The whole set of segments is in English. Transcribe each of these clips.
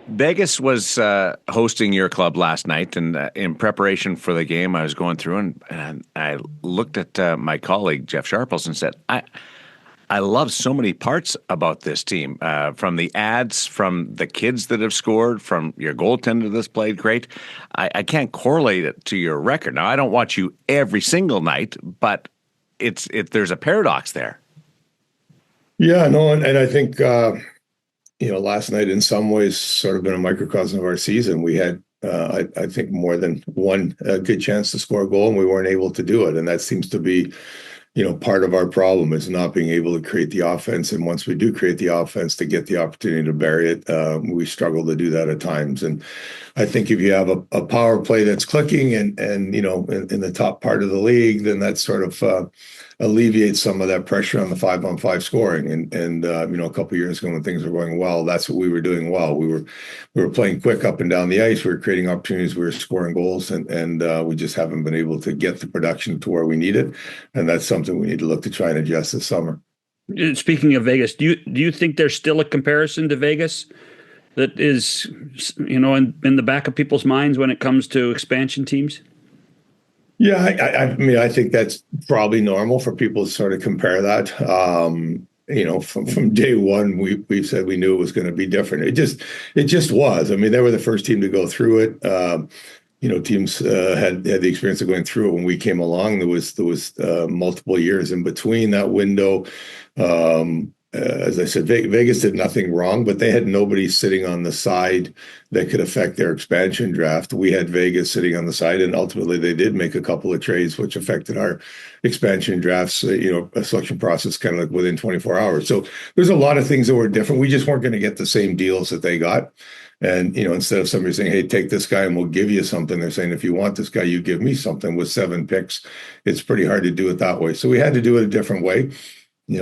Vegas was hosting your club last night, and in preparation for the game, I was going through and I looked at my colleague Jeff Sharples and said, I love so many parts about this team, from the ads, from the kids that have scored, from your goaltender that's played great. I can't correlate it to your record. Now, I don't watch you every single night, but there's a paradox there. Yeah, no, and I think last night in some ways sort of been a microcosm of our season. We had, I think, more than one good chance to score a goal, and we weren't able to do it. And that seems to be, part of our problem is not being able to create the offense. And once we do create the offense, to get the opportunity to bury it, we struggle to do that at times. And I think if you have a power play that's clicking and in the top part of the league, then that sort of alleviates some of that pressure on the 5-on-5 scoring. And a couple of years ago when things were going well, that's what we were doing well. We were playing quick up and down the ice. We were creating opportunities. We were scoring goals, and we just haven't been able to get the production to where we need it. And that's something we need to look to try and adjust this summer. Speaking of Vegas, do you think there's still a comparison to Vegas that is, in the back of people's minds when it comes to expansion teams? Yeah, I mean, I think that's probably normal for people to sort of compare that. From day one, we've said we knew it was going to be different. It just was. I mean, they were the first team to go through it. Teams had the experience of going through it when we came along. There was multiple years in between that window. As I said, Vegas did nothing wrong, but they had nobody sitting on the side that could affect their expansion draft. We had Vegas sitting on the side, and ultimately they did make a couple of trades which affected our expansion drafts, a selection process kind of like within 24 hours. So there's a lot of things that were different. We just weren't going to get the same deals that they got. And, instead of somebody saying, hey, take this guy and we'll give you something, they're saying, if you want this guy, you give me something with 7 picks. It's pretty hard to do it that way. So we had to do it a different way.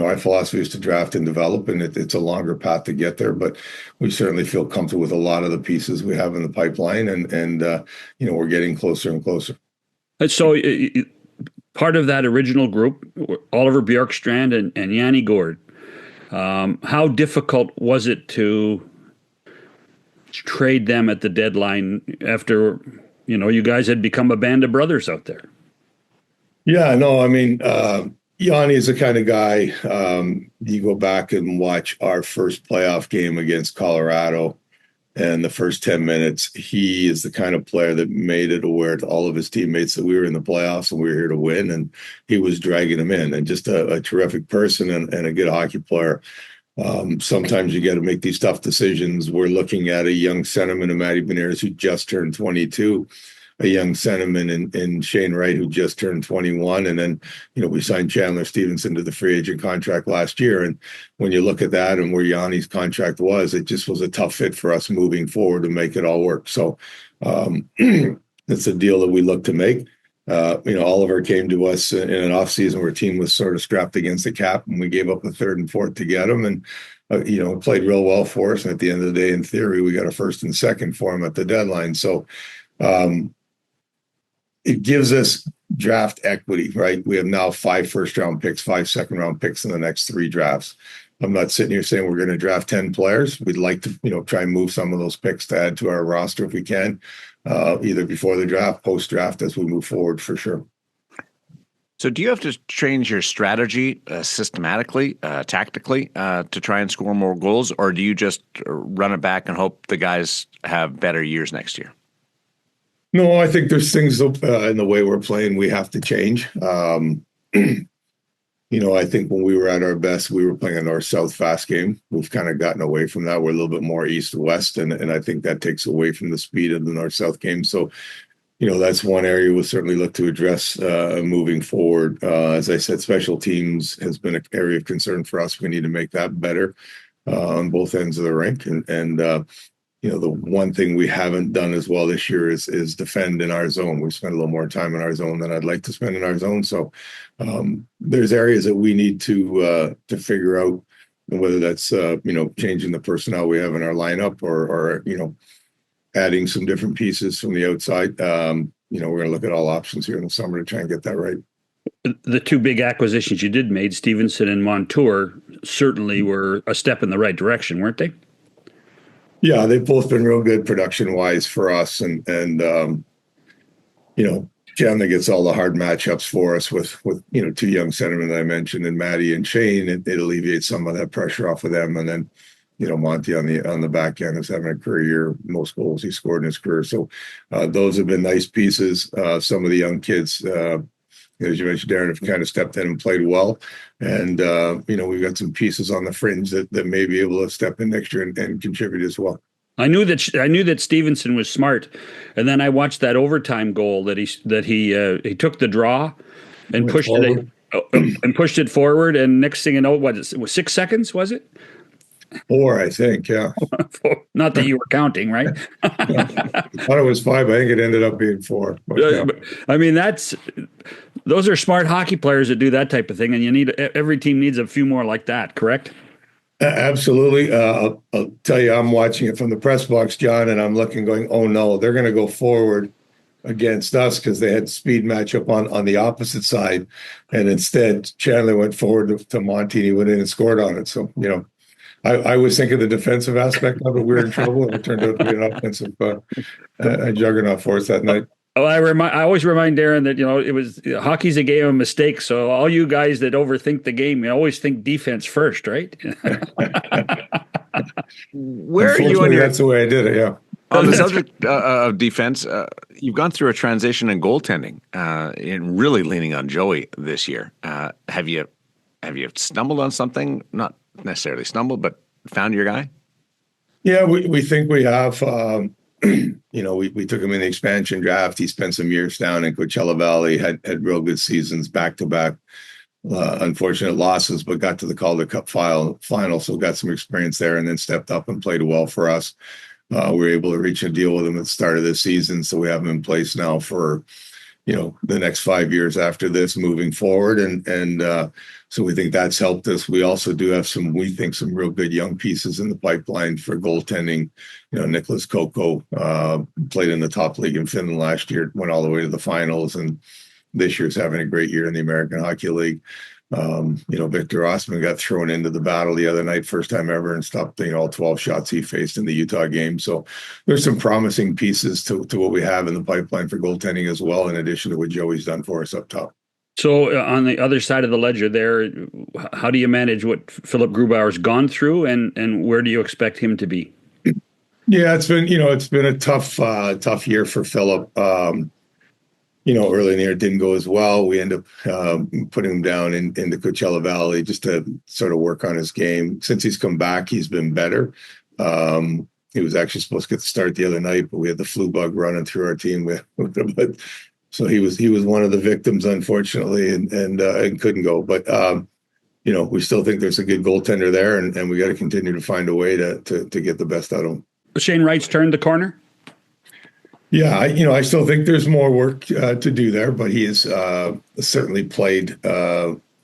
Our philosophy is to draft and develop, and it's a longer path to get there. But we certainly feel comfortable with a lot of the pieces we have in the pipeline, and we're getting closer and closer. So part of that original group, Oliver Bjorkstrand and Yanni Gourde, how difficult was it to trade them at the deadline after, you guys had become a band of brothers out there? Yeah, no, I mean, Yanni is the kind of guy, you go back and watch our first playoff game against Colorado, and the first 10 minutes, he is the kind of player that made it aware to all of his teammates that we were in the playoffs and we were here to win, and he was dragging them in, and just a terrific person and a good hockey player. Sometimes you got to make these tough decisions. We're looking at a young centerman in Matty Beniers who just turned 22, a young centerman in Shane Wright who just turned 21. And then, we signed Chandler Stevenson to the free agent contract last year. And when you look at that and where Yanni's contract was, it just was a tough fit for us moving forward to make it all work. So it's a deal that we look to make. Oliver came to us in an offseason where a team was sort of strapped against the cap, and we gave up a third and fourth to get him. And, played real well for us. And at the end of the day, in theory, we got a first and second for him at the deadline. So, it gives us draft equity, right? We have now 5 first-round picks, 5 second-round picks in the next 3 drafts. I'm not sitting here saying we're going to draft 10 players. We'd like to, try and move some of those picks to add to our roster if we can, either before the draft, post-draft, as we move forward for sure. So do you have to change your strategy systematically, tactically, to try and score more goals, or do you just run it back and hope the guys have better years next year? No, I think there's things in the way we're playing we have to change. I think when we were at our best, we were playing a north-south fast game. We've kind of gotten away from that. We're a little bit more east-west, and I think that takes away from the speed of the north-south game. So, that's one area we'll certainly look to address moving forward. As I said, special teams has been an area of concern for us. We need to make that better on both ends of the rink. And the one thing we haven't done as well this year is defend in our zone. We spent a little more time in our zone than I'd like to spend in our zone. So there's areas that we need to figure out, whether that's changing the personnel we have in our lineup or adding some different pieces from the outside. We're going to look at all options here in the summer to try and get that right. The 2 big acquisitions you did made, Stevenson and Montour, certainly were a step in the right direction, weren't they? Yeah, they've both been real good production wise for us, and Chandler gets all the hard matchups for us with two young centermen that I mentioned, and Maddie and Shane. It alleviates some of that pressure off of them, and then Monty on the back end is having a career year, most goals he scored in his career. So those have been nice pieces. Some of the young kids, as you mentioned, Darren, have kind of stepped in and played well, and we've got some pieces on the fringe that may be able to step in next year and contribute as well. I knew that Stevenson was smart, and then I watched that overtime goal that he took the draw and pushed it forward, and next thing you know, it was 6 seconds, was it? 4, I think, yeah. Not that you were counting, right? I thought it was 5. I think it ended up being 4. But, yeah. I mean, those are smart hockey players that do that type of thing, and every team needs a few more like that, correct? Absolutely. I'll tell you, I'm watching it from the press box, John, and I'm looking, going, oh no, they're going to go forward against us because they had speed matchup on the opposite side, and instead Chandler went forward to Monty, and he went in and scored on it. So I was thinking the defensive aspect of it, we were in trouble, and it turned out to be an offensive juggernaut for us that night. Oh, I always remind Darren that hockey's a game of mistakes. So all you guys that overthink the game, you always think defense first, right? Where are you on your? That's the way I did it. Yeah. On the subject of defense, you've gone through a transition in goaltending, and really leaning on Joey this year. Have you stumbled on something? Not necessarily stumbled, but found your guy? Yeah, we think we have. We took him in the expansion draft. He spent some years down in Coachella Valley, had real good seasons back to back. Unfortunate losses, but got to the Calder Cup final, so got some experience there, and then stepped up and played well for us. We were able to reach a deal with him at the start of this season, so we have him in place now for the next 5 years after this moving forward. And so we think that's helped us. We also do have some real good young pieces in the pipeline for goaltending. Nicholas Koko played in the top league in Finland last year, went all the way to the finals, and this year's having a great year in the American Hockey League. Victor Osman got thrown into the battle the other night, first time ever, and stopped all 12 shots he faced in the Utah game. So there's some promising pieces to what we have in the pipeline for goaltending as well, in addition to what Joey's done for us up top. So on the other side of the ledger there, how do you manage what Philip Grubauer's gone through, and where do you expect him to be? Yeah, it's been a tough year for Philip. Early in the year it didn't go as well. We end up putting him down in the Coachella Valley just to sort of work on his game. Since he's come back, he's been better. He was actually supposed to get the start the other night, but we had the flu bug running through our team. So he was one of the victims, unfortunately, and couldn't go. But we still think there's a good goaltender there, and we got to continue to find a way to get the best out of him. Shane Wright's turned the corner. Yeah, I still think there's more work to do there, but he has certainly played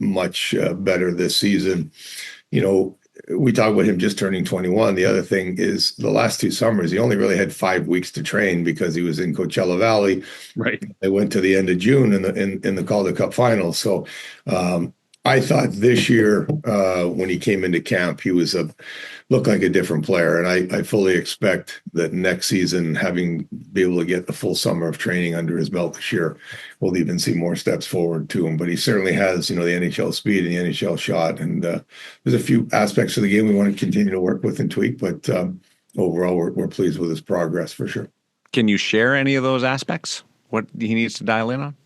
much better this season. We talk about him just turning 21. The other thing is the last 2 summers, he only really had 5 weeks to train because he was in Coachella Valley. Right. They went to the end of June in the Calder Cup final. So I thought this year when he came into camp, he looked like a different player. And I fully expect that next season, be able to get the full summer of training under his belt this year, we'll even see more steps forward to him. But he certainly has, the NHL speed and the NHL shot. And there's a few aspects of the game we want to continue to work with and tweak. But overall, we're pleased with his progress for sure. Can you share any of those aspects? What he needs to dial in on?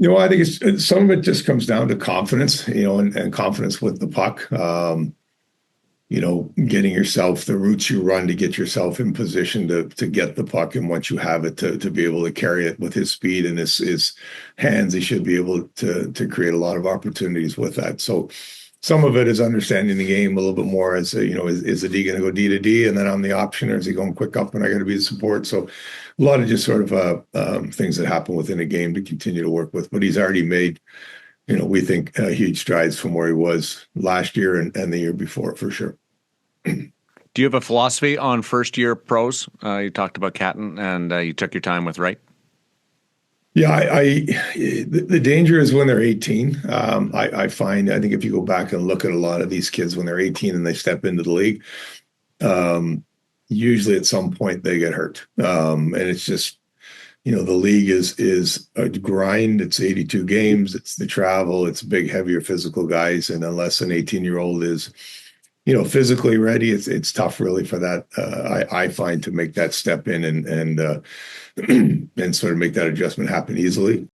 I think some of it just comes down to confidence, and confidence with the puck. Getting yourself the routes you run to get yourself in position to get the puck, and once you have it, to be able to carry it with his speed and his hands, he should be able to create a lot of opportunities with that. So some of it is understanding the game a little bit more as is the D going to go D to D, and then on the option, or is he going quick up and I got to be the support? So a lot of just sort of things that happen within a game to continue to work with. But he's already made, we think, huge strides from where he was last year and the year before, for sure. Do you have a philosophy on first-year pros? You talked about Catton, and you took your time with Wright. Yeah, the danger is when they're 18. I think if you go back and look at a lot of these kids when they're 18 and they step into the league, usually at some point they get hurt. And it's just, the league is a grind. It's 82 games. It's the travel. It's big, heavier physical guys. And unless an 18-year-old is, physically ready, it's tough really for that. I find to make that step in and and sort of make that adjustment happen easily.